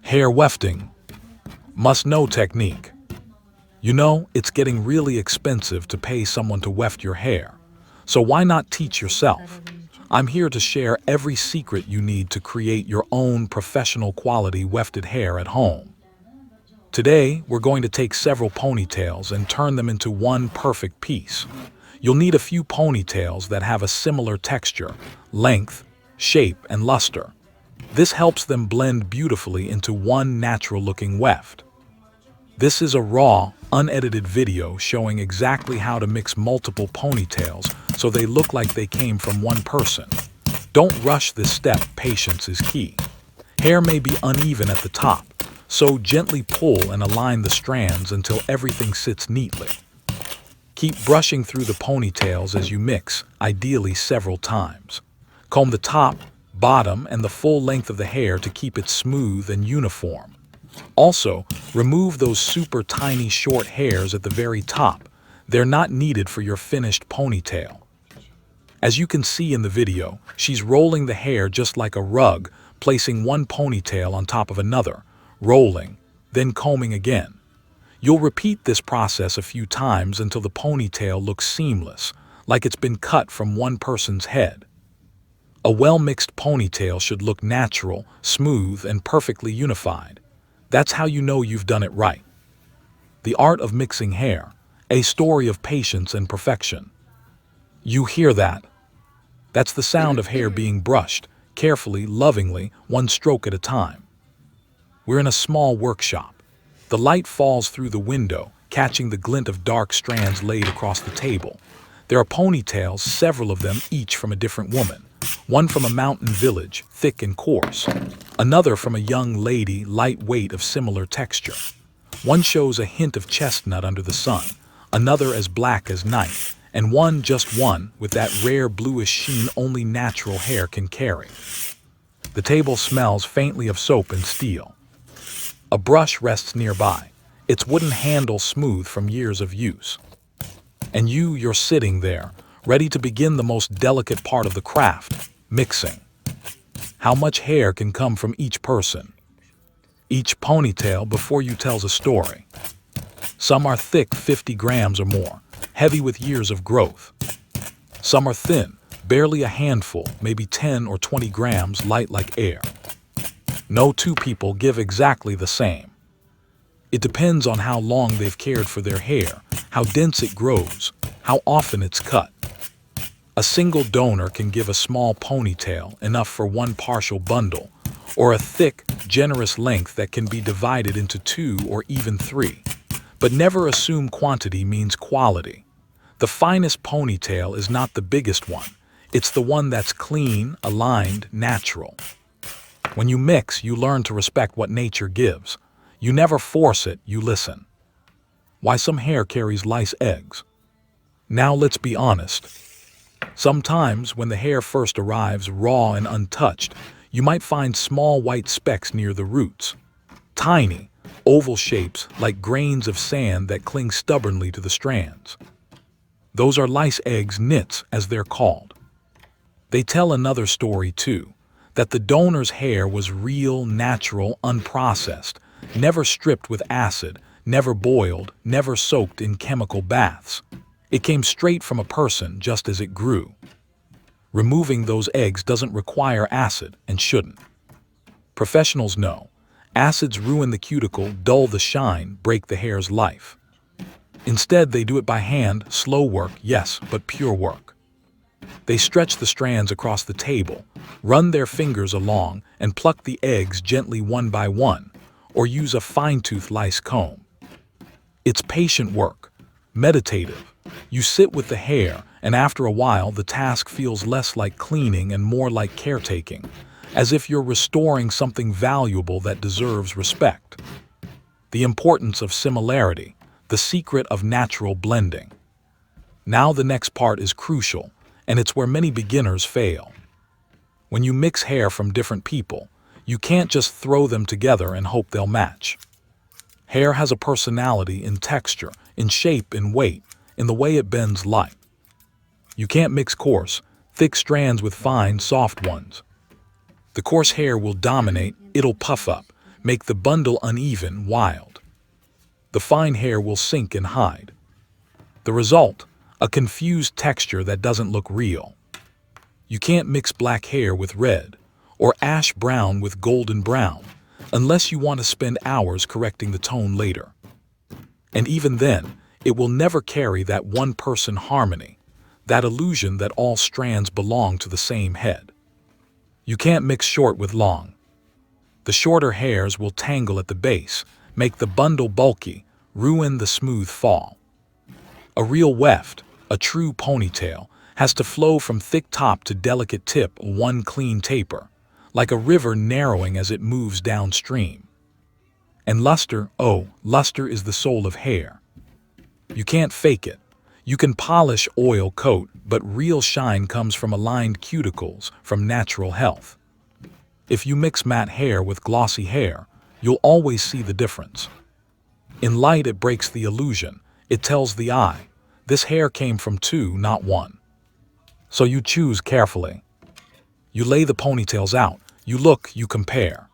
Hair wefting. Must-know technique. You know, it's getting really expensive to pay someone to weft your hair. So why not teach yourself? I'm here to share every secret you need to create your own professional quality wefted hair at home. Today, we're going to take several ponytails and turn them into one perfect piece. You'll need a few ponytails that have a similar texture, length, shape, and luster. This helps them blend beautifully into one natural-looking weft. This is a raw, unedited video showing exactly how to mix multiple ponytails so they look like they came from one person. Don't rush this step, patience is key. Hair may be uneven at the top, so gently pull and align the strands until everything sits neatly. Keep brushing through the ponytails as you mix, ideally several times. Comb the top, bottom, and the full length of the hair to keep it smooth and uniform. Also, remove those super tiny short hairs at the very top. They're not needed for your finished ponytail. As you can see in the video, she's rolling the hair just like a rug, placing one ponytail on top of another, rolling, then combing again. You'll repeat this process a few times until the ponytail looks seamless, like it's been cut from one person's head. A well-mixed ponytail should look natural, smooth, and perfectly unified. That's how you know you've done it right. The art of mixing hair, a story of patience and perfection. You hear that? That's the sound of hair being brushed, carefully, lovingly, one stroke at a time. We're in a small workshop. The light falls through the window, catching the glint of dark strands laid across the table. There are ponytails, several of them each from a different woman. One from a mountain village, thick and coarse. Another from a young lady, lightweight of similar texture. One shows a hint of chestnut under the sun, another as black as night, and one, just one, with that rare bluish sheen only natural hair can carry. The table smells faintly of soap and steel. A brush rests nearby, its wooden handle smooth from years of use. And you're sitting there, ready to begin the most delicate part of the craft, mixing. How much hair can come from each person? Each ponytail before you tells a story. Some are thick, 50 grams or more, heavy with years of growth. Some are thin, barely a handful, maybe 10 or 20 grams, light like air. No two people give exactly the same. It depends on how long they've cared for their hair, how dense it grows, how often it's cut. A single donor can give a small ponytail, enough for one partial bundle, or a thick, generous length that can be divided into 2 or even 3. But never assume quantity means quality. The finest ponytail is not the biggest one. It's the one that's clean, aligned, natural. When you mix, you learn to respect what nature gives. You never force it, you listen. Why some hair carries lice eggs? Now let's be honest. Sometimes, when the hair first arrives raw and untouched, you might find small white specks near the roots. Tiny, oval shapes like grains of sand that cling stubbornly to the strands. Those are lice eggs, nits, as they're called. They tell another story too, that the donor's hair was real, natural, unprocessed, never stripped with acid, never boiled, never soaked in chemical baths. It came straight from a person just as it grew. Removing those eggs doesn't require acid and shouldn't. Professionals know. Acids ruin the cuticle, dull the shine, break the hair's life. Instead, they do it by hand, slow work, yes, but pure work. They stretch the strands across the table, run their fingers along, and pluck the eggs gently one by one, or use a fine-tooth lice comb. It's patient work, meditative. You sit with the hair, and after a while the task feels less like cleaning and more like caretaking, as if you're restoring something valuable that deserves respect. The importance of similarity, the secret of natural blending. Now the next part is crucial, and it's where many beginners fail. When you mix hair from different people, you can't just throw them together and hope they'll match. Hair has a personality in texture, in shape, in weight, in the way it bends light. You can't mix coarse, thick strands with fine, soft ones. The coarse hair will dominate, it'll puff up, make the bundle uneven, wild. The fine hair will sink and hide. The result, a confused texture that doesn't look real. You can't mix black hair with red, or ash brown with golden brown, unless you want to spend hours correcting the tone later. And even then, it will never carry that one-person harmony, that illusion that all strands belong to the same head. You can't mix short with long. The shorter hairs will tangle at the base, make the bundle bulky, ruin the smooth fall. A real weft, a true ponytail, has to flow from thick top to delicate tip, one clean taper, like a river narrowing as it moves downstream. And luster, oh, luster is the soul of hair. You can't fake it. You can polish, oil, coat, but real shine comes from aligned cuticles, from natural health. If you mix matte hair with glossy hair, you'll always see the difference. In light, it breaks the illusion. It tells the eye, this hair came from two, not one. So you choose carefully. You lay the ponytails out. You look, you compare.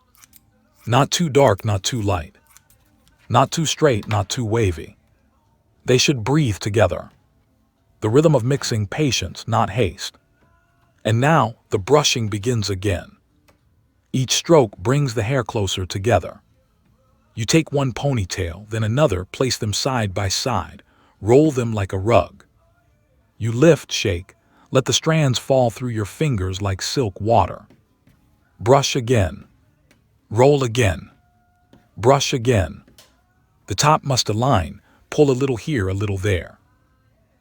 Not too dark, not too light. Not too straight, not too wavy. They should breathe together. The rhythm of mixing, patience, not haste. And now, the brushing begins again. Each stroke brings the hair closer together. You take one ponytail, then another, place them side by side, roll them like a rug. You lift, shake, let the strands fall through your fingers like silk water. Brush again. Roll again. Brush again. The top must align, pull a little here, a little there.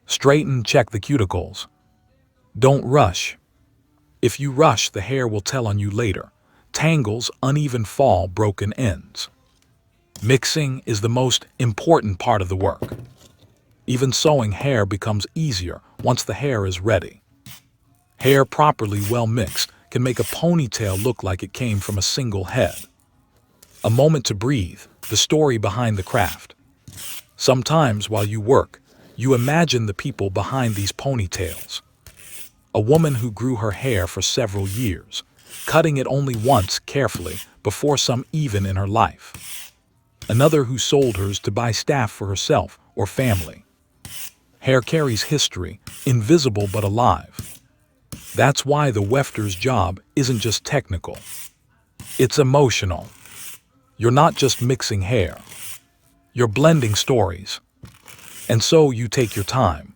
Straighten, check the cuticles. Don't rush. If you rush, the hair will tell on you later. Tangles, uneven fall, broken ends. Mixing is the most important part of the work. Even sewing hair becomes easier once the hair is ready. Hair properly well mixed can make a ponytail look like it came from a single head. A moment to breathe, the story behind the craft. Sometimes while you work, you imagine the people behind these ponytails. A woman who grew her hair for several years, cutting it only once carefully before some even in her life. Another who sold hers to buy staff for herself or family. Hair carries history, invisible but alive. That's why the wefter's job isn't just technical. It's emotional. You're not just mixing hair. You're blending stories. And so you take your time.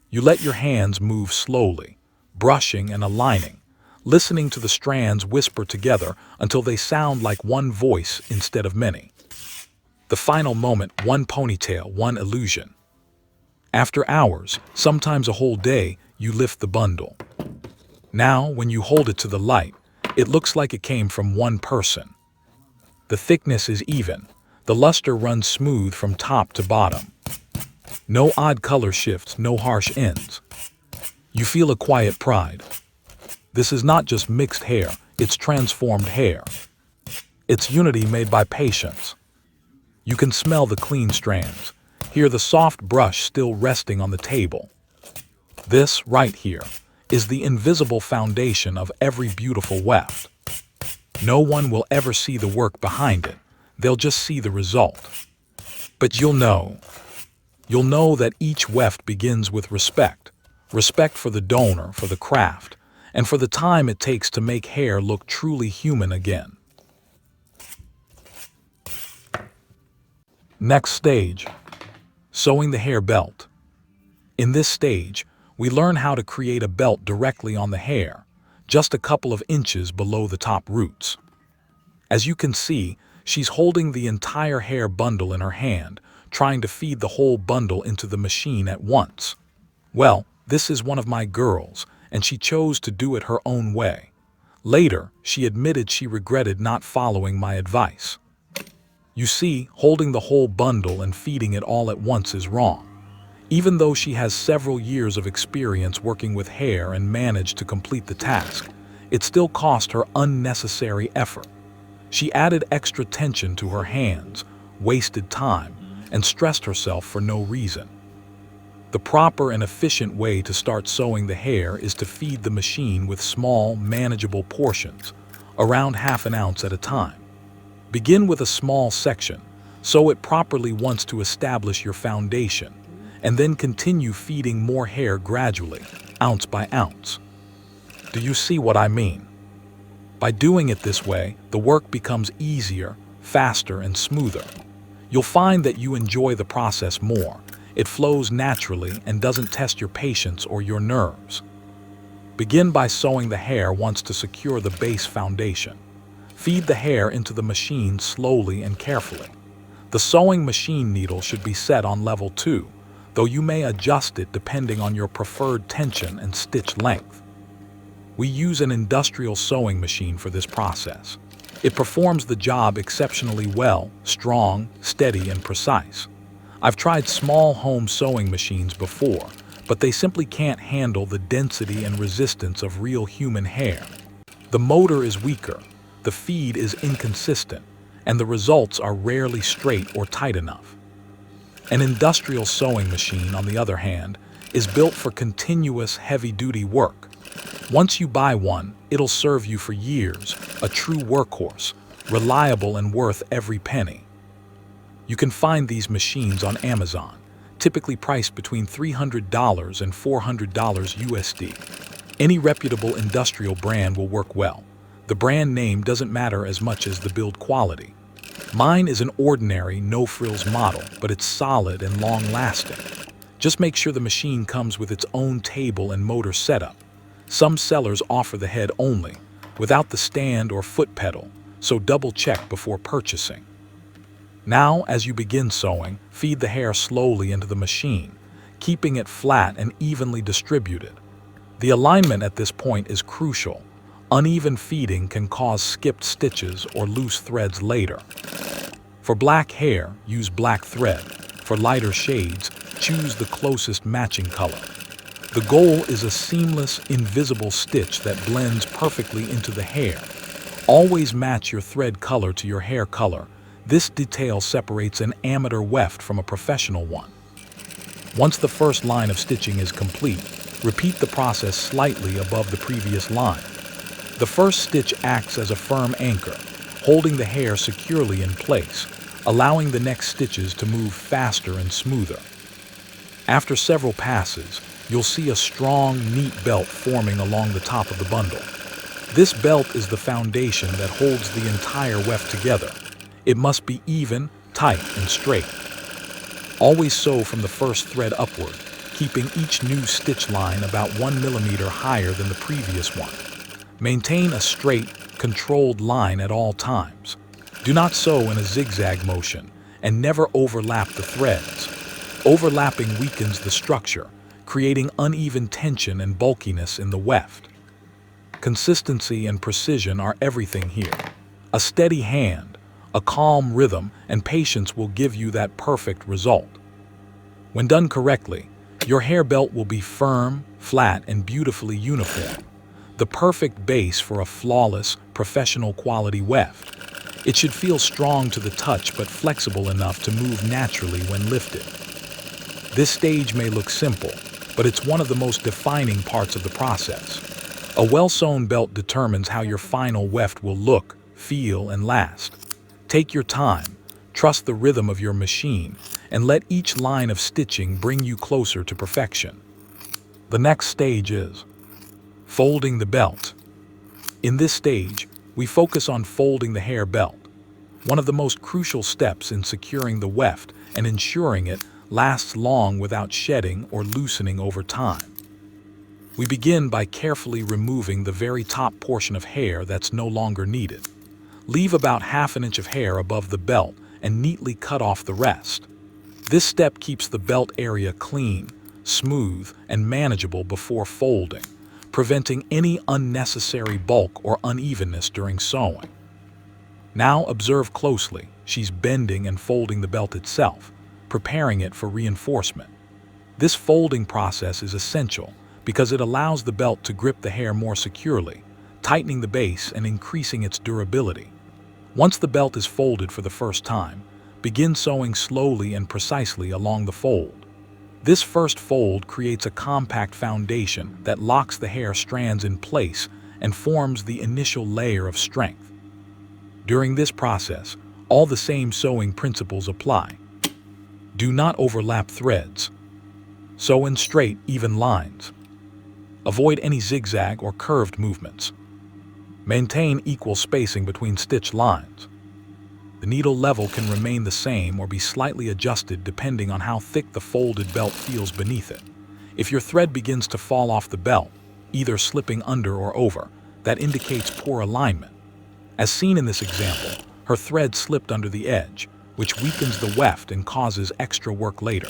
You let your hands move slowly, brushing and aligning, listening to the strands whisper together until they sound like one voice instead of many. The final moment, one ponytail, one illusion. After hours, sometimes a whole day, you lift the bundle. Now, when you hold it to the light, it looks like it came from one person. The thickness is even. The luster runs smooth from top to bottom. No odd color shifts, no harsh ends. You feel a quiet pride. This is not just mixed hair, it's transformed hair. It's unity made by patience. You can smell the clean strands, hear the soft brush still resting on the table. This, right here, is the invisible foundation of every beautiful weft. No one will ever see the work behind it, they'll just see the result. But you'll know that each weft begins with respect. Respect for the donor, for the craft, and for the time it takes to make hair look truly human again. Next stage, sewing the hair belt. In this stage, we learn how to create a belt directly on the hair, just a couple of inches below the top roots. As you can see, she's holding the entire hair bundle in her hand, trying to feed the whole bundle into the machine at once. Well, this is one of my girls, and she chose to do it her own way. Later, she admitted she regretted not following my advice. You see, holding the whole bundle and feeding it all at once is wrong. Even though she has several years of experience working with hair and managed to complete the task, it still cost her unnecessary effort. She added extra tension to her hands, wasted time, and stressed herself for no reason. The proper and efficient way to start sewing the hair is to feed the machine with small, manageable portions, around half an ounce at a time. Begin with a small section, sew it properly once to establish your foundation, and then continue feeding more hair gradually, ounce by ounce. Do you see what I mean? By doing it this way, the work becomes easier, faster, and smoother. You'll find that you enjoy the process more. It flows naturally and doesn't test your patience or your nerves. Begin by sewing the hair once to secure the base foundation. Feed the hair into the machine slowly and carefully. The sewing machine needle should be set on level 2, though you may adjust it depending on your preferred tension and stitch length. We use an industrial sewing machine for this process. It performs the job exceptionally well, strong, steady, and precise. I've tried small home sewing machines before, but they simply can't handle the density and resistance of real human hair. The motor is weaker, the feed is inconsistent, and the results are rarely straight or tight enough. An industrial sewing machine, on the other hand, is built for continuous heavy-duty work. Once you buy one, it'll serve you for years, a true workhorse, reliable and worth every penny. You can find these machines on Amazon, typically priced between $300 and $400 USD. Any reputable industrial brand will work well. The brand name doesn't matter as much as the build quality. Mine is an ordinary, no-frills model, but it's solid and long-lasting. Just make sure the machine comes with its own table and motor setup. Some sellers offer the head only, without the stand or foot pedal, so double-check before purchasing. Now, as you begin sewing, feed the hair slowly into the machine, keeping it flat and evenly distributed. The alignment at this point is crucial. Uneven feeding can cause skipped stitches or loose threads later. For black hair, use black thread. For lighter shades, choose the closest matching color. The goal is a seamless, invisible stitch that blends perfectly into the hair. Always match your thread color to your hair color. This detail separates an amateur weft from a professional one. Once the first line of stitching is complete, repeat the process slightly above the previous line. The first stitch acts as a firm anchor, holding the hair securely in place, allowing the next stitches to move faster and smoother. After several passes, you'll see a strong, neat belt forming along the top of the bundle. This belt is the foundation that holds the entire weft together. It must be even, tight, and straight. Always sew from the first thread upward, keeping each new stitch line about 1 millimeter higher than the previous one. Maintain a straight, controlled line at all times. Do not sew in a zigzag motion, and never overlap the threads. Overlapping weakens the structure, creating uneven tension and bulkiness in the weft. Consistency and precision are everything here. A steady hand, a calm rhythm, and patience will give you that perfect result. When done correctly, your hair belt will be firm, flat, and beautifully uniform. The perfect base for a flawless, professional quality weft. It should feel strong to the touch but flexible enough to move naturally when lifted. This stage may look simple, but it's one of the most defining parts of the process. A well-sewn belt determines how your final weft will look, feel, and last. Take your time, trust the rhythm of your machine, and let each line of stitching bring you closer to perfection. The next stage is folding the belt. In this stage, we focus on folding the hair belt, one of the most crucial steps in securing the weft and ensuring it lasts long without shedding or loosening over time. We begin by carefully removing the very top portion of hair that's no longer needed. Leave about ½ inch of hair above the belt and neatly cut off the rest. This step keeps the belt area clean, smooth, and manageable before folding, preventing any unnecessary bulk or unevenness during sewing. Now observe closely. She's bending and folding the belt itself, preparing it for reinforcement. This folding process is essential because it allows the belt to grip the hair more securely, tightening the base and increasing its durability. Once the belt is folded for the first time, begin sewing slowly and precisely along the fold. This first fold creates a compact foundation that locks the hair strands in place and forms the initial layer of strength. During this process, all the same sewing principles apply. Do not overlap threads. Sew in straight, even lines. Avoid any zigzag or curved movements. Maintain equal spacing between stitch lines. The needle level can remain the same or be slightly adjusted depending on how thick the folded belt feels beneath it. If your thread begins to fall off the belt, either slipping under or over, that indicates poor alignment. As seen in this example, her thread slipped under the edge, which weakens the weft and causes extra work later.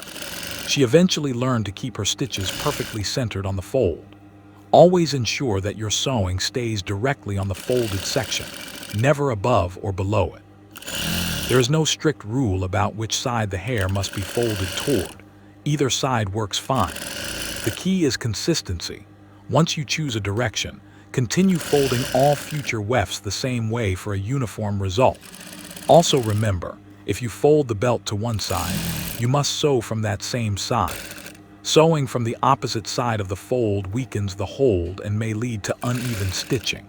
She eventually learned to keep her stitches perfectly centered on the fold. Always ensure that your sewing stays directly on the folded section, never above or below it. There is no strict rule about which side the hair must be folded toward. Either side works fine. The key is consistency. Once you choose a direction, continue folding all future wefts the same way for a uniform result. Also remember, if you fold the belt to one side, you must sew from that same side. Sewing from the opposite side of the fold weakens the hold and may lead to uneven stitching.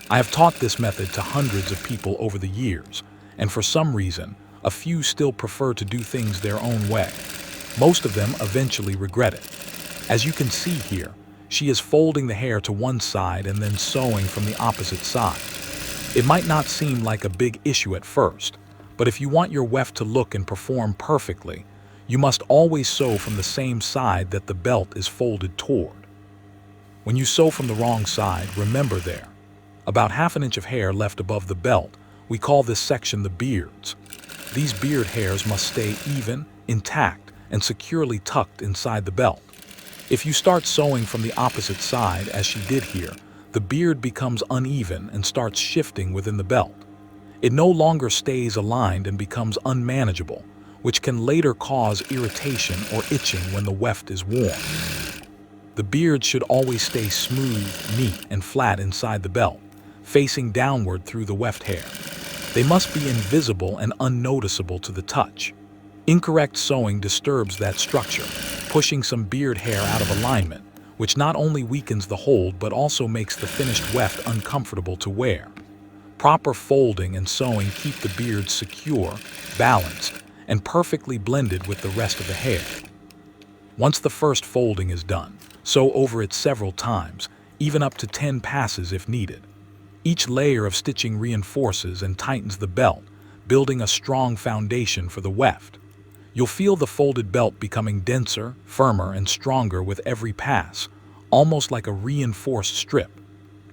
I have taught this method to hundreds of people over the years, and for some reason, a few still prefer to do things their own way. Most of them eventually regret it. As you can see here, she is folding the hair to one side and then sewing from the opposite side. It might not seem like a big issue at first, but if you want your weft to look and perform perfectly, you must always sew from the same side that the belt is folded toward. When you sew from the wrong side, remember there, about ½ inch of hair left above the belt, we call this section the beards. These beard hairs must stay even, intact, and securely tucked inside the belt. If you start sewing from the opposite side, as she did here, the beard becomes uneven and starts shifting within the belt. It no longer stays aligned and becomes unmanageable, which can later cause irritation or itching when the weft is worn. The beard should always stay smooth, neat, and flat inside the belt, facing downward through the weft hair. They must be invisible and unnoticeable to the touch. Incorrect sewing disturbs that structure, pushing some beard hair out of alignment, which not only weakens the hold but also makes the finished weft uncomfortable to wear. Proper folding and sewing keep the beard secure, balanced, and perfectly blended with the rest of the hair. Once the first folding is done, sew over it several times, even up to 10 passes if needed. Each layer of stitching reinforces and tightens the belt, building a strong foundation for the weft. You'll feel the folded belt becoming denser, firmer, and stronger with every pass, almost like a reinforced strip.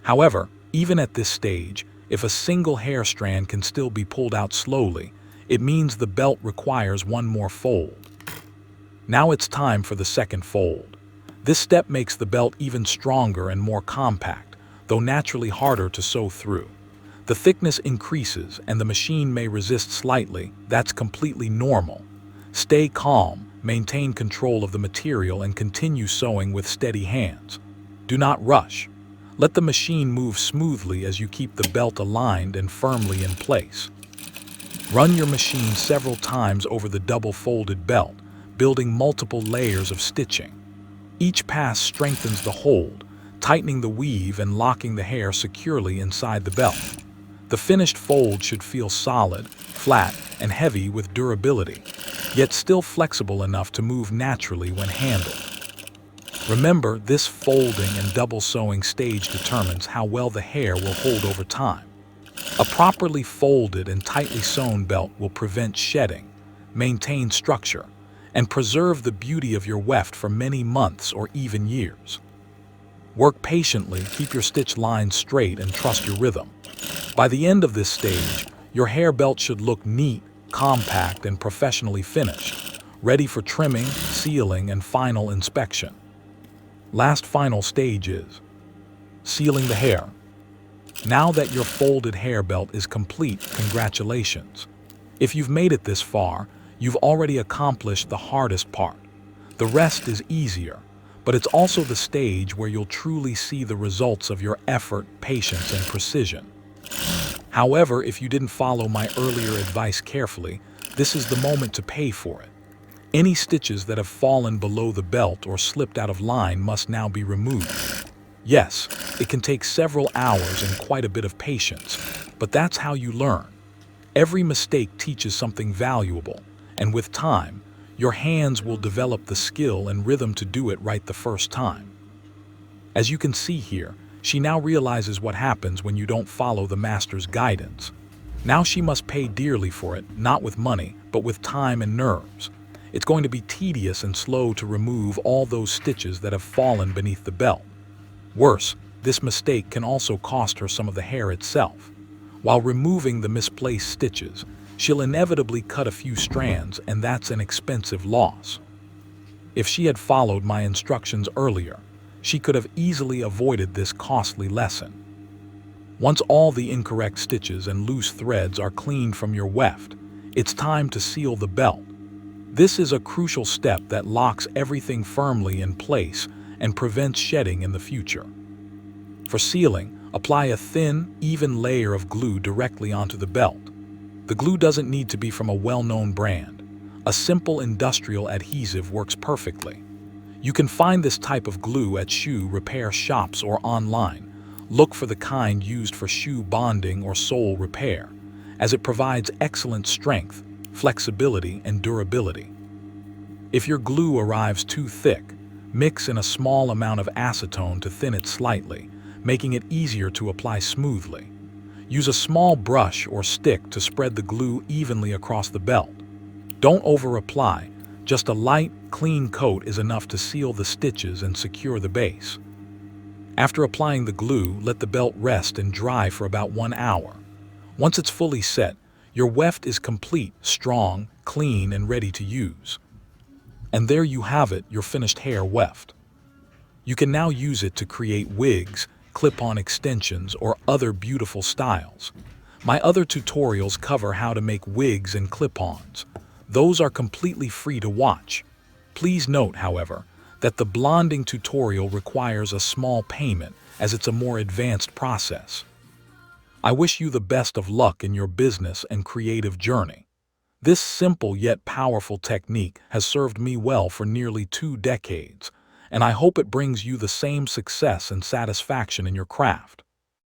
However, even at this stage, if a single hair strand can still be pulled out slowly, it means the belt requires one more fold. Now it's time for the second fold. This step makes the belt even stronger and more compact, though naturally harder to sew through. The thickness increases and the machine may resist slightly. That's completely normal. Stay calm, maintain control of the material, and continue sewing with steady hands. Do not rush. Let the machine move smoothly as you keep the belt aligned and firmly in place. Run your machine several times over the double-folded belt, building multiple layers of stitching. Each pass strengthens the hold, tightening the weave and locking the hair securely inside the belt. The finished fold should feel solid, flat, and heavy with durability, yet still flexible enough to move naturally when handled. Remember, this folding and double sewing stage determines how well the hair will hold over time. A properly folded and tightly sewn belt will prevent shedding, maintain structure, and preserve the beauty of your weft for many months or even years. Work patiently, keep your stitch lines straight, and trust your rhythm. By the end of this stage, your hair belt should look neat, compact, and professionally finished, ready for trimming, sealing, and final inspection. Last final stage is sealing the hair. Now that your folded hair belt is complete, congratulations. If you've made it this far, you've already accomplished the hardest part. The rest is easier, but it's also the stage where you'll truly see the results of your effort, patience, and precision. However, if you didn't follow my earlier advice carefully, this is the moment to pay for it. Any stitches that have fallen below the belt or slipped out of line must now be removed. Yes, it can take several hours and quite a bit of patience, But that's how you learn. Every mistake teaches something valuable, and with time, your hands will develop the skill and rhythm to do it right the first time. As you can see here, she now realizes what happens when you don't follow the master's guidance. Now she must pay dearly for it, not with money, but with time and nerves. It's going to be tedious and slow to remove all those stitches that have fallen beneath the belt. Worse, this mistake can also cost her some of the hair itself. While removing the misplaced stitches, she'll inevitably cut a few strands, and that's an expensive loss. If she had followed my instructions earlier, she could have easily avoided this costly lesson. Once all the incorrect stitches and loose threads are cleaned from your weft, it's time to seal the belt. This is a crucial step that locks everything firmly in place and prevents shedding in the future. For sealing, apply a thin, even layer of glue directly onto the belt. The glue doesn't need to be from a well-known brand. A simple industrial adhesive works perfectly. You can find this type of glue at shoe repair shops or online. Look for the kind used for shoe bonding or sole repair, as it provides excellent strength, flexibility, and durability. If your glue arrives too thick, mix in a small amount of acetone to thin it slightly, making it easier to apply smoothly. Use a small brush or stick to spread the glue evenly across the belt. Don't over-apply. Just a light, clean coat is enough to seal the stitches and secure the base. After applying the glue, let the belt rest and dry for about 1 hour. Once it's fully set, your weft is complete, strong, clean, and ready to use. And there you have it, your finished hair weft. You can now use it to create wigs, clip-on extensions, or other beautiful styles. My other tutorials cover how to make wigs and clip-ons. Those are completely free to watch. Please note, however, that the blonding tutorial requires a small payment, as it's a more advanced process. I wish you the best of luck in your business and creative journey. This simple yet powerful technique has served me well for nearly 2 decades, and I hope it brings you the same success and satisfaction in your craft.